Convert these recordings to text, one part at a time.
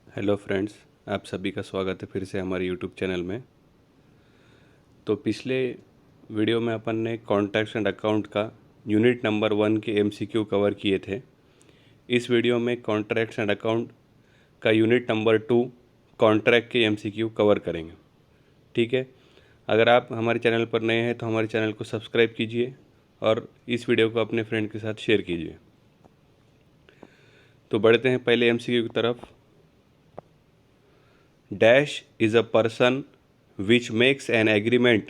Hello friends, आप सभी का स्वागत है फिर से हमारे यूट्यूब चैनल में। तो पिछले वीडियो में अपन ने कॉन्ट्रैक्ट्स एंड अकाउंट का यूनिट नंबर 1 के एमसीक्यू कवर किए थे। इस वीडियो में कॉन्ट्रैक्ट्स एंड अकाउंट का यूनिट नंबर 2 कॉन्ट्रैक्ट के एमसीक्यू कवर करेंगे। ठीक है, अगर आप हमारे चैनल पर नए हैं तो हमारे चैनल को सब्सक्राइब कीजिए और इस वीडियो को अपने फ्रेंड के साथ शेयर कीजिए। तो बढ़ते हैं पहले एमसीक्यू की तरफ। Dash is a person which makes an agreement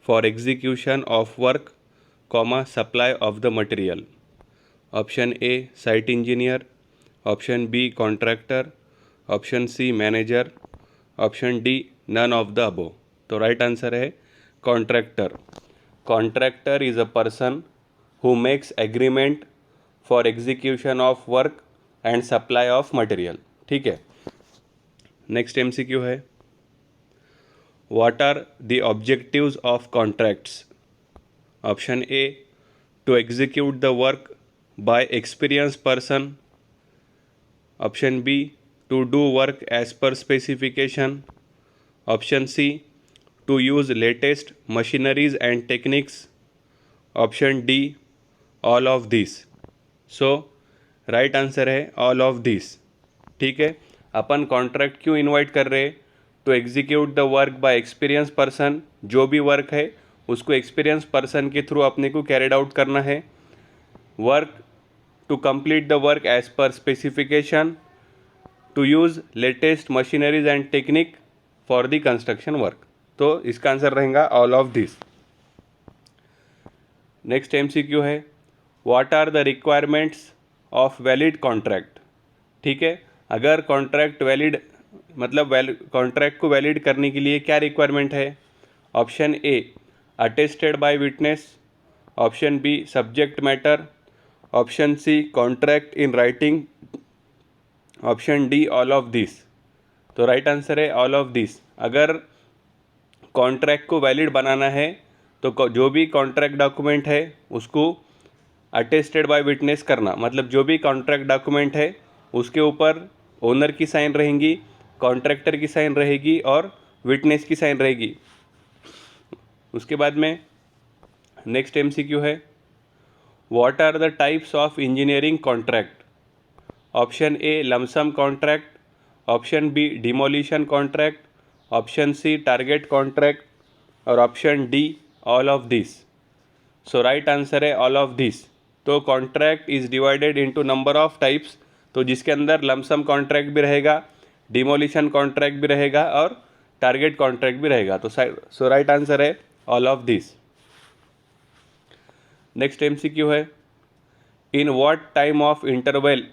for execution of work, supply of the material. Option A site engineer, option B contractor, option C manager, option D none of the above. तो right answer है contractor. Contractor is a person who makes agreement for execution of work and supply of material। ठीक है, next MCQ है, what are the objectives of contracts. Option A to execute the work by experience person, option B to do work as per specification, option C to use latest machineries and techniques, option D all of this. So right answer है all of this. ठीक है, अपन contract क्यों invite कर रहे हैं? To execute the work by experience person. जो भी वर्क है उसको एक्सपीरियंस पर्सन के थ्रू अपने को कैरिड आउट करना है। Work to complete the work as per specification, to use latest machineries and technique for the construction work. तो इसका आंसर रहेगा all of this. Next MCQ है, what are the requirements of valid contract. ठीक है, अगर contract valid मतलब contract को valid करने के लिए क्या रिक्वायरमेंट है? Option A attested by witness, option B subject matter, option C contract in writing, option D all of this. तो राइट आंसर है ऑल ऑफ दिस। अगर कॉन्ट्रैक्ट को वैलिड बनाना है तो जो भी कॉन्ट्रैक्ट डॉक्यूमेंट है उसको अटेस्टेड बाय विटनेस करना, मतलब जो भी कॉन्ट्रैक्ट डॉक्यूमेंट है उसके ऊपर ओनर की साइन रहेंगी, कॉन्ट्रैक्टर की साइन रहेगी और विटनेस की साइन रहेगी। उसके बाद में नेक्स्ट एमसीक्यू है, what are the types of engineering contract. Option A lump sum contract, option B demolition contract, option C target contract और option D all of this. So right answer है all of this. तो contract is divided into number of types, तो जिसके अंदर lump sum contract भी रहेगा, demolition contract भी रहेगा और टारगेट कॉन्ट्रैक्ट भी रहेगा। तो सो राइट आंसर है all of this. Next MCQ है, in what time of interval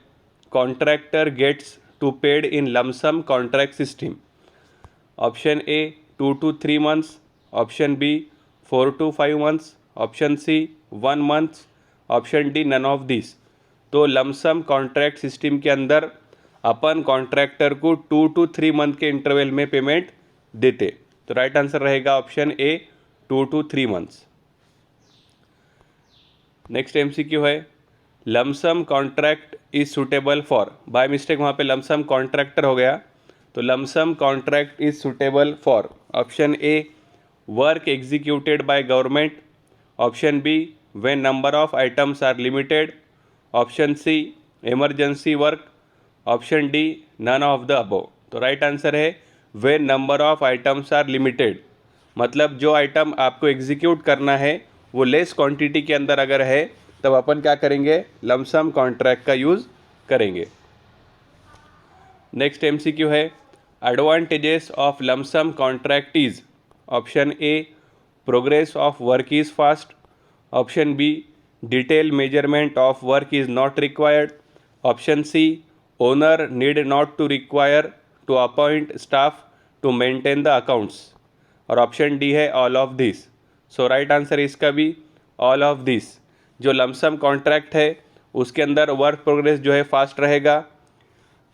contractor gets to paid in lump sum contract system. Option A 2 to 3 months, option B 4 to 5 months, option C 1 month, option D none of this. तो lump sum contract system के अंदर अपन contractor को 2 to 3 month के interval में payment देते। तो right answer रहेगा option A 2 to 3 months। Next MCQ है, lump sum contract is suitable for. By mistake वहाँ पे लमसम कॉन्ट्रैक्टर हो गया, तो lump sum contract is suitable for. Option A work executed by government, option B when number of items are limited, option C emergency work, option D none of the above. तो right answer है when number of items are limited, मतलब जो item आपको execute करना है वो less quantity के अंदर अगर है तब अपन क्या करेंगे? लमसम कॉन्ट्रैक्ट का यूज़ करेंगे। नेक्स्ट एमसीक्यू है, advantages of lump sum contract is. Option A progress of work is fast, option B detailed measurement of work is not required, option C owner need not to require to appoint staff to maintain the accounts और option D है all of this। So right answer इसका भी all of this। जो lump sum contract है उसके अंदर work progress जो है फास्ट रहेगा।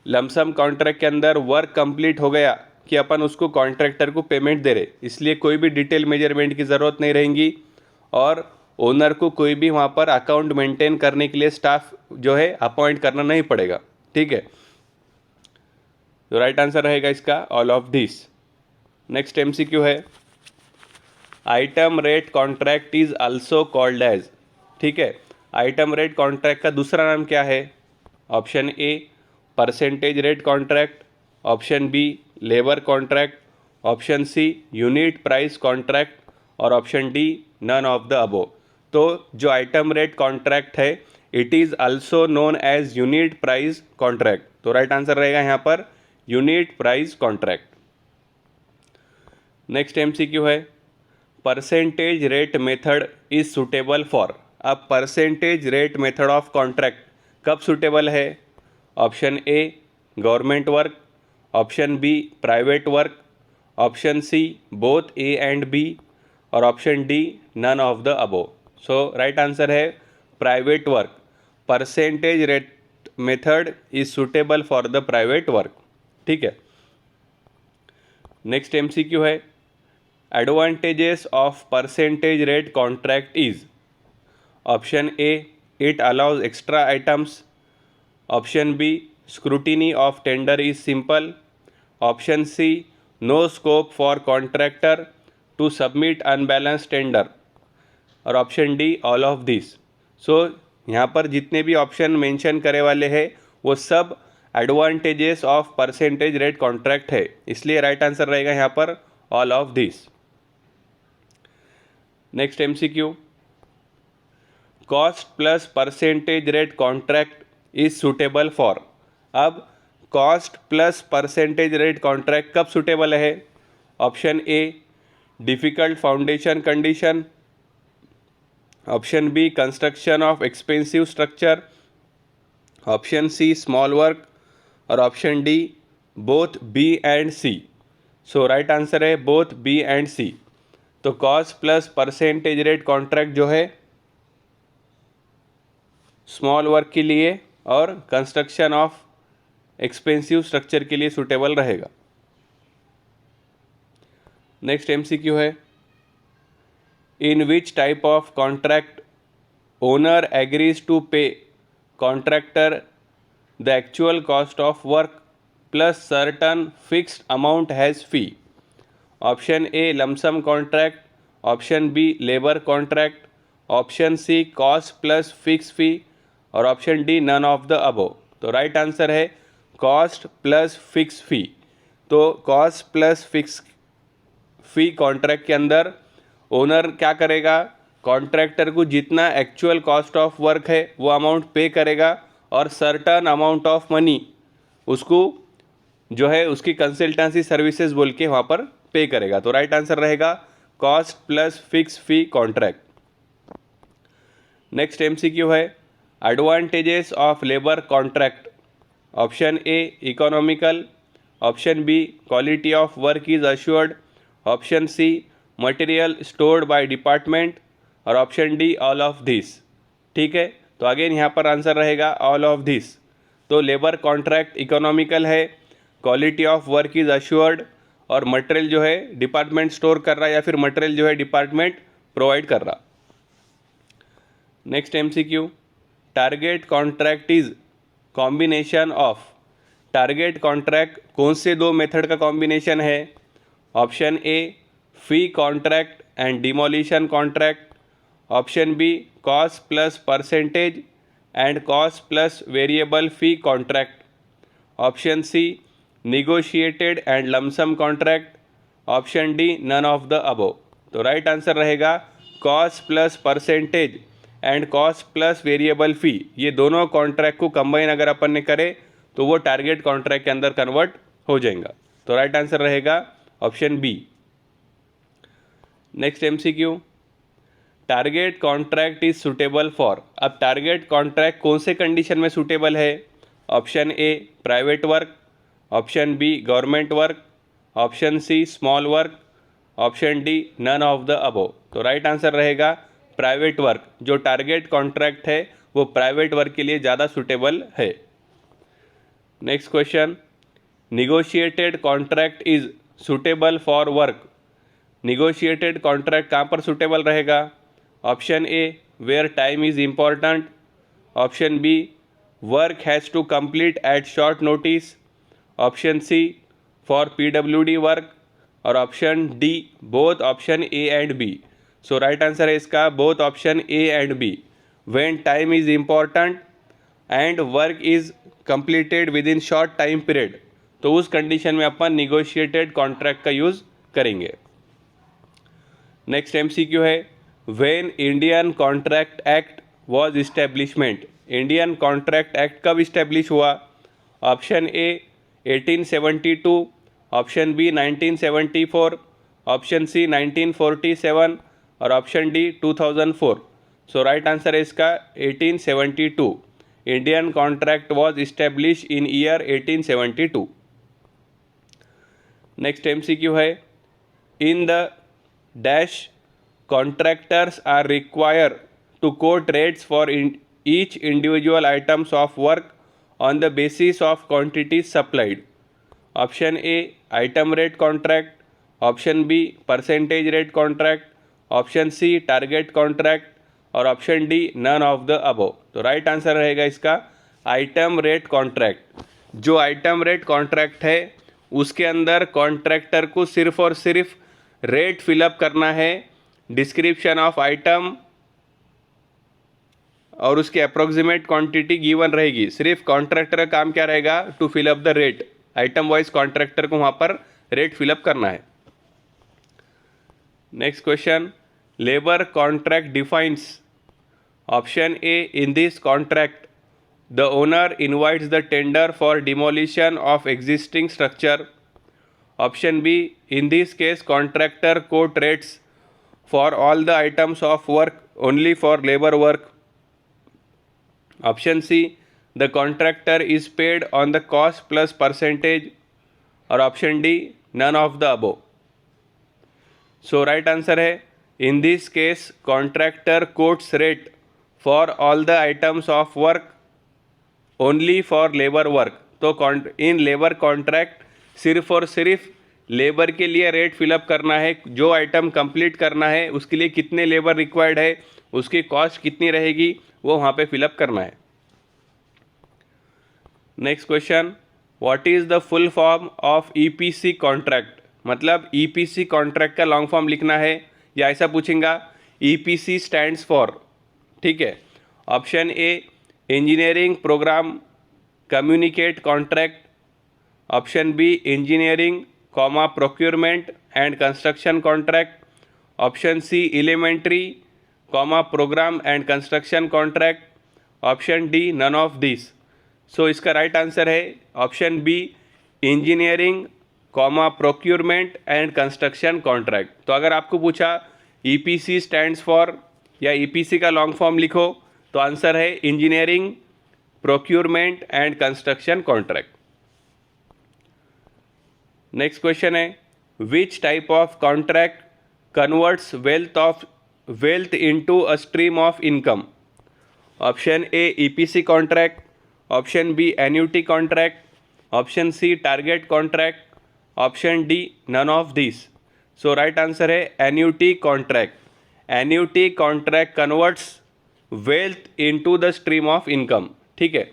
लमसम कॉन्ट्रैक्ट के अंदर वर्क कंप्लीट हो गया कि अपन उसको कॉन्ट्रैक्टर को पेमेंट दे रहे, इसलिए कोई भी डिटेल मेजरमेंट की ज़रूरत नहीं रहेगी और ओनर को कोई भी वहाँ पर अकाउंट मेंटेन करने के लिए स्टाफ जो है अपॉइंट करना नहीं पड़ेगा। ठीक है, तो राइट आंसर रहेगा इसका all of this. Next MCQ है, item rate contract is also called as. ठीक है, आइटम रेट कॉन्ट्रैक्ट का दूसरा नाम क्या है? Option A percentage rate contract, option B labour contract, option C unit price contract और option D none of the above. तो जो आइटम रेट कॉन्ट्रैक्ट है it is also known as unit price contract. तो right answer रहेगा यहाँ पर unit price contract. Next MCQ है, percentage rate method is suitable for. अब percentage rate method of contract कब सुटेबल है? Option A government work, option B private work, option C both A and B और option D none of the above. So right answer है private work. Percentage rate method is suitable for the private work. ठीक है, next MCQ है, advantages of percentage rate contract is. Option A it allows extra items, option B scrutiny of tender is simple, option C no scope for contractor to submit unbalanced tender और option D all of this. So यहाँ पर जितने भी option mention करे वाले हैं वो सब advantages of percentage rate contract है, इसलिए राइट आंसर रहेगा यहाँ पर all of this. Next MCQ, cost plus percentage rate contract is suitable for. अब cost plus percentage rate contract कब सुटेबल है? Option A difficult foundation condition, option B construction of expensive structure, option C small work और option D both B and C. So right answer है both B and C. तो cost plus percentage rate contract जो है small work के लिए और construction of expensive structure के लिए सुटेबल रहेगा। नेक्स्ट एमसीक्यू है, in which type of contract owner agrees to pay contractor the actual cost of work plus certain fixed amount has fee. Option A lump sum contract, option B labour contract, option C cost plus fix fee और option D none of the above. तो right answer है cost plus fix fee. तो cost plus fix fee contract के अंदर owner क्या करेगा, contractor को जितना एक्चुअल कॉस्ट ऑफ वर्क है वो अमाउंट पे करेगा और सर्टन अमाउंट ऑफ मनी उसको जो है उसकी कंसल्टेंसी सर्विसेज बोल के वहाँ पर पे करेगा। तो राइट आंसर रहेगा cost plus fix fee contract. Next MCQ है, advantages of labour contract. Option A economical, option B quality of work is assured, option C material stored by department और option D all of this. ठीक है, तो again यहाँ पर answer रहेगा all of this. तो labour contract economical है, quality of work is assured और मटेरियल जो है डिपार्टमेंट स्टोर कर रहा है या फिर मटेरियल जो है डिपार्टमेंट प्रोवाइड कर रहा। Next MCQ, target contract is combination of. Target contract कौन से दो मेथड का कॉम्बिनेशन है? Option A fee contract and demolition contract, option B cost plus percentage and cost plus variable fee contract, option C negotiated and lump sum contract, option D none of the above. तो right answer रहेगा cost plus percentage and cost plus variable fee. ये दोनों contract को combine अगर अपन ने करे तो वो टारगेट कॉन्ट्रैक्ट के अंदर कन्वर्ट हो जाएगा। तो राइट आंसर रहेगा option B. Next MCQ, target contract is suitable for. अब टारगेट कॉन्ट्रैक्ट कौन से कंडीशन में सुटेबल है? Option A private work, option B government work, option C small work, option D none of the above. तो right answer रहेगा private work. जो target contract है वो प्राइवेट वर्क के लिए ज़्यादा सुटेबल है। Next question, negotiated contract is suitable for work. Negotiated contract कहाँ पर सुटेबल रहेगा? Option A where time is important, option B work has to complete at short notice, option C for PWD work, और option D both option A and B. So right answer है इसका both option A and B. When time is important and work is completed within short time period, तो उस condition में अपन negotiated contract का use करेंगे। Next MCQ है, when Indian contract act was establishment, Indian contract act कब establish हुआ? Option A 1872, option B 1974, option C 1947 और option D 2004। So right answer है इसका 1872। Indian contract was establish in year 1872। Next MCQ है, in the dash contractors are required to quote rates for each individual items of work on the basis of quantities supplied. Option A item rate contract, option B percentage rate contract, option C target contract और option D none of the above. तो right answer रहेगा इसका item rate contract. जो item rate contract है उसके अंदर contractor को सिर्फ और सिर्फ रेट फिलअप करना है, डिस्क्रिप्शन ऑफ आइटम और उसकी अप्रोक्सीमेट क्वांटिटी गिवन रहेगी। सिर्फ कॉन्ट्रैक्टर का काम क्या रहेगा? To fill up the rate. Item wise contractor को वहाँ पर रेट फिलअप करना है। Next question, labour contract defines. Option A in this contract the owner invites the tender for demolition of existing structure. Option B in this case contractor quote rates for all the items of work only for labor work. Option C the contractor is paid on the cost plus percentage और option D none of the above. So right answer है in this case contractor quotes rate for all the items of work only for labor work। तो in labour contract सिर्फ और सिर्फ labour के लिए rate fill up करना है, जो आइटम कंप्लीट करना है उसके लिए कितने लेबर रिक्वायर्ड है, उसकी कॉस्ट कितनी रहेगी, वो वहाँ पे फिलअप करना है। Next question, what is the full form of EPC contract. मतलब EPC कॉन्ट्रैक्ट का लॉन्ग फॉर्म लिखना है या ऐसा पूछेंगा EPC स्टैंड्स फॉर। ठीक है, option A engineering programme communicate contract, option B engineering procurement and construction contract, option C elementary program and construction contract, option D none of these। So इसका right answer है option B engineering procurement and construction contract। तो अगर आपको पूछा EPC stands for या EPC का long form लिखो तो आंसर है engineering procurement and construction contract. Next question है, which type of contract converts wealth into a stream of income. Option A EPC contract, option B annuity contract, option C target contract, option D none of this. So right answer है annuity contract. Annuity contract converts wealth into the stream of income. ठीक है,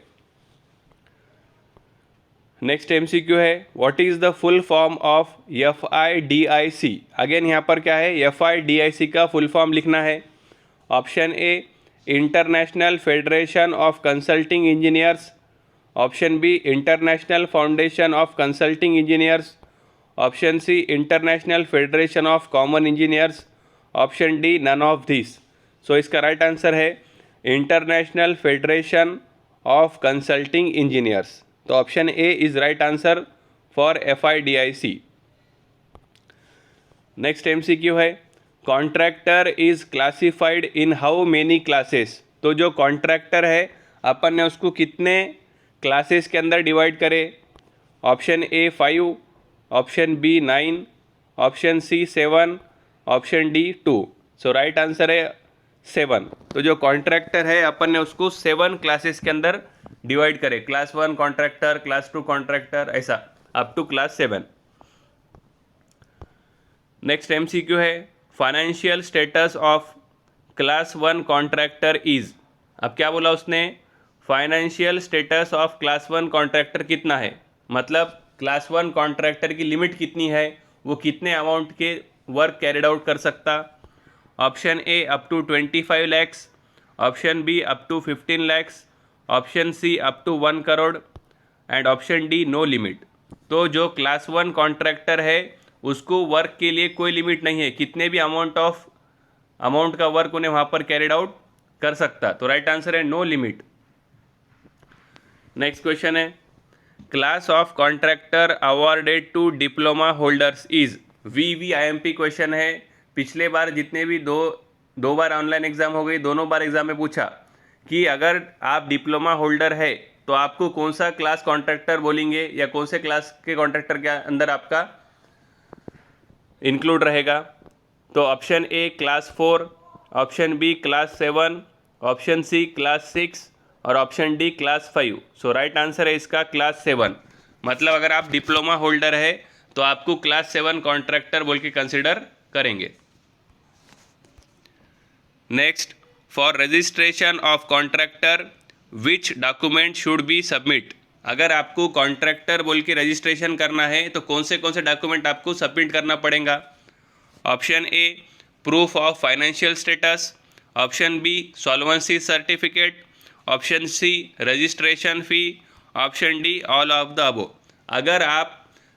next MCQ है, what is the full form of FIDIC। Again यहाँ पर क्या है, FIDIC का full form लिखना है। Option A international federation of consulting engineers, option B international foundation of consulting engineers, option C international federation of common engineers, option D none of this. So इसका right answer है international federation of consulting engineers. तो option A is right answer for FIDIC। Next MCQ है, contractor is classified in how many classes. तो जो contractor है अपन ने उसको कितने क्लासेस के अंदर डिवाइड करे। Option A 5, option B 9, option C 7, option D 2। So right answer है 7। तो जो कॉन्ट्रैक्टर है अपन ने उसको 7 क्लासेस के अंदर डिवाइड करे, क्लास 1 कॉन्ट्रैक्टर, क्लास 2 कॉन्ट्रैक्टर, ऐसा up to class 7। Next MCQ है, financial status of class 1 contractor is. अब क्या बोला उसने, financial status of class 1 contractor कितना है, मतलब क्लास 1 कॉन्ट्रैक्टर की लिमिट कितनी है, वो कितने अमाउंट के वर्क कैरिड आउट कर सकता। Option A up to 25 lakhs, option B up to 15 lakhs, option C up to 1 crore and option D no limit. तो जो क्लास 1 कॉन्ट्रैक्टर है उसको वर्क के लिए कोई लिमिट नहीं है, कितने भी अमाउंट का वर्क उन्हें वहाँ पर कैरिड आउट कर सकता। तो राइट आंसर है नो लिमिट। नेक्स्ट क्वेश्चन है class of contractor awarded to diploma holders is. VVIMP question है। पिछले बार जितने भी दो बार ऑनलाइन एग्जाम हो गई, दोनों बार एग्जाम में पूछा कि अगर आप डिप्लोमा होल्डर है तो आपको कौन सा क्लास कॉन्ट्रैक्टर बोलेंगे या कौन से क्लास के कॉन्ट्रैक्टर के अंदर आपका इंक्लूड रहेगा। तो option A class 4, option B class 7, option C class 6 और option D class 5। So right answer है इसका क्लास 7। मतलब अगर आप डिप्लोमा होल्डर है तो आपको क्लास 7 कॉन्ट्रैक्टर बोल के कंसिडर करेंगे। Next, for registration of contractor which document should be submit. अगर आपको कॉन्ट्रैक्टर बोल के रजिस्ट्रेशन करना है तो कौन से डॉक्यूमेंट आपको सबमिट करना पड़ेगा। Option A proof of financial status, option B solvency certificate, option C registration fee, option D all of the above. अगर आप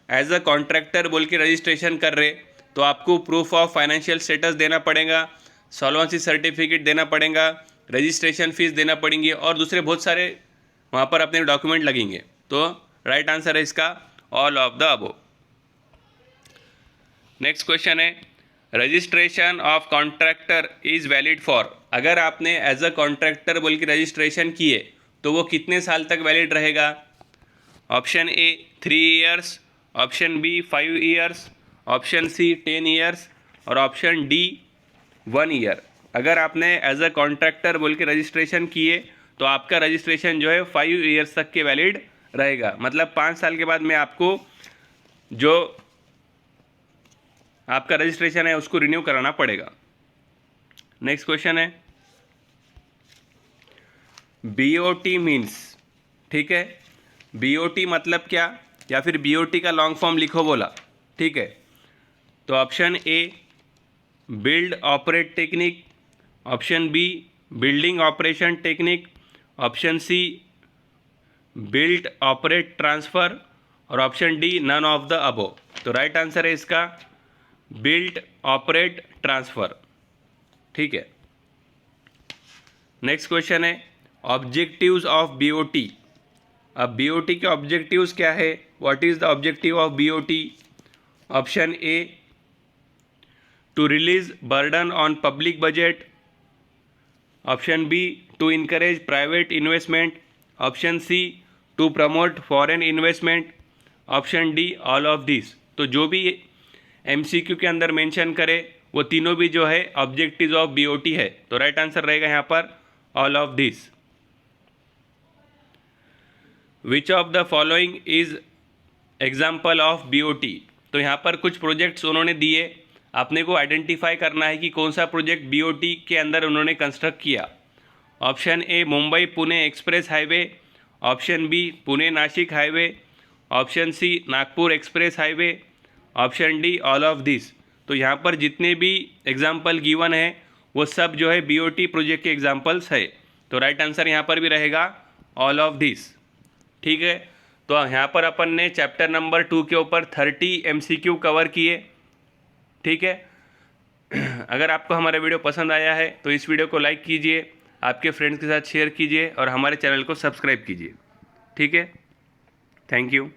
एज अ कॉन्ट्रैक्टर बोल के रजिस्ट्रेशन कर रहे तो आपको प्रूफ ऑफ फाइनेंशियल स्टेटस देना पड़ेगा, सॉल्वेंसी सर्टिफिकेट देना पड़ेगा, रजिस्ट्रेशन फीस देना पड़ेंगी और दूसरे बहुत सारे वहाँ पर अपने डॉक्यूमेंट लगेंगे। तो राइट आंसर है इसका all of the above. Next question है registration of contractor is valid for. अगर आपने एज अ कॉन्ट्रैक्टर बोल के रजिस्ट्रेशन किए तो वो कितने साल तक वैलिड रहेगा। Option A 3 years, option B 5 years, option C 10 years और ऑप्शन डी 1 ईयर। अगर आपने एज अ कॉन्ट्रैक्टर बोल के रजिस्ट्रेशन किए तो आपका रजिस्ट्रेशन जो है 5 ईयर्स तक के वैलिड रहेगा। मतलब 5 साल के बाद में आपको जो आपका रजिस्ट्रेशन है उसको रिन्यू कराना पड़ेगा। नेक्स्ट क्वेश्चन है BOT मीन्स। ठीक है, BOT मतलब क्या, या फिर BOT का लॉन्ग फॉर्म लिखो बोला। ठीक है, तो option A build operate technique, option B building operation technique, option C build operate transfer और option D none of the above. तो राइट आंसर है इसका बिल्ड ऑपरेट ट्रांसफ़र। ठीक है, नेक्स्ट क्वेश्चन है ऑब्जेक्टिव्स ऑफ BOT। अब BOT के objectives क्या है, what is the objective of BOT। Option A to release burden on public budget, option B to encourage private investment, option C to promote foreign investment, option D all of this. तो जो भी MCQ के अंदर mention करे वो तीनों भी जो है ऑब्जेक्टिव्स ऑफ BOT है। तो राइट आंसर रहेगा यहाँ पर all of this. Which of the following is example of BOT। तो यहाँ पर कुछ प्रोजेक्ट्स उन्होंने दिए, आपने को आइडेंटिफाई करना है कि कौन सा प्रोजेक्ट BOT के अंदर उन्होंने कंस्ट्रक्ट किया। Option A Mumbai Pune express highway, option B Pune Nashik highway, option C Nagpur express highway, option D all of this. तो यहाँ पर जितने भी एग्जाम्पल गिवन है वो सब जो है BOT प्रोजेक्ट के एग्जाम्पल्स है। तो राइट आंसर यहाँ पर भी रहेगा ऑल ऑफ दिस। ठीक है, तो यहाँ पर अपन ने चैप्टर नंबर 2 के ऊपर 30 MCQ कवर किए। ठीक है, अगर आपको हमारा वीडियो पसंद आया है तो इस वीडियो को लाइक कीजिए, आपके फ्रेंड्स के साथ शेयर कीजिए और हमारे चैनल को सब्सक्राइब कीजिए। ठीक है, थैंक यू।